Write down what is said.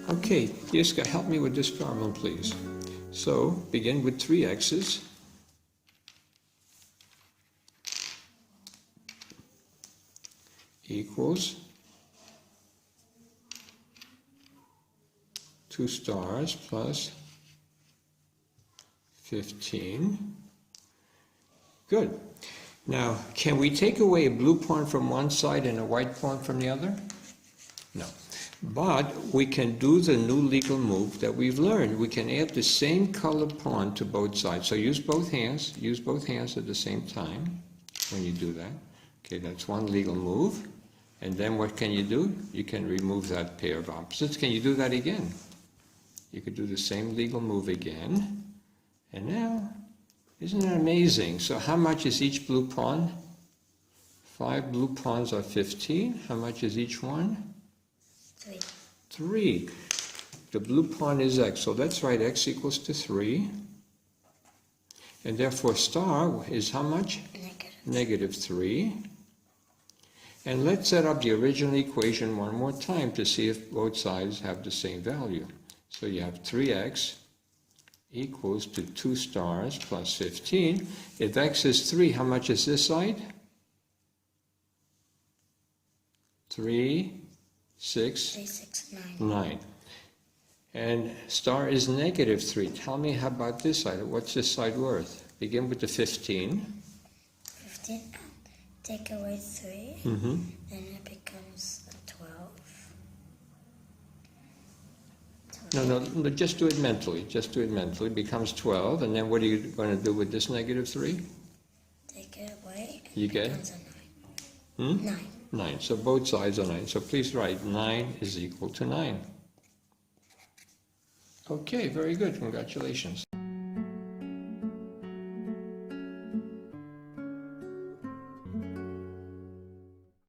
Okay, Yiska, help me with this problem, please. So, begin with 3x's. Equals 2 stars plus 15. Good. Now, can we take away a blue pawn from one side and a white pawn from the other? No. But we can do the new legal move that we've learned. We can add the same color pawn to both sides. So use both hands at the same time when you do that. Okay, that's one legal move. And then what can you do? You can remove that pair of opposites. Can you do that again? You could do the same legal move again. And now, isn't that amazing? So how much is each blue pawn? 5 blue pawns are 15. How much is each one? 3. 3. The blue pawn is x, so let's write x equals to 3. And therefore star is how much? Negative 3. And let's set up the original equation one more time to see if both sides have the same value. So you have 3x equals to 2 stars plus 15. If x is 3, how much is this side? 3, 6, 9. And star is negative 3. Tell me how about this side? What's this side worth? Begin with the 15. 15. Take away 3. Mm-hmm. Then it becomes 12. No, just do it mentally. Just do it mentally. It becomes 12. And then what are you going to do with this negative 3? Take it away. You get? Becomes a 9. 9. 9. So both sides are 9. So please write 9 is equal to 9. Okay, very good. Congratulations.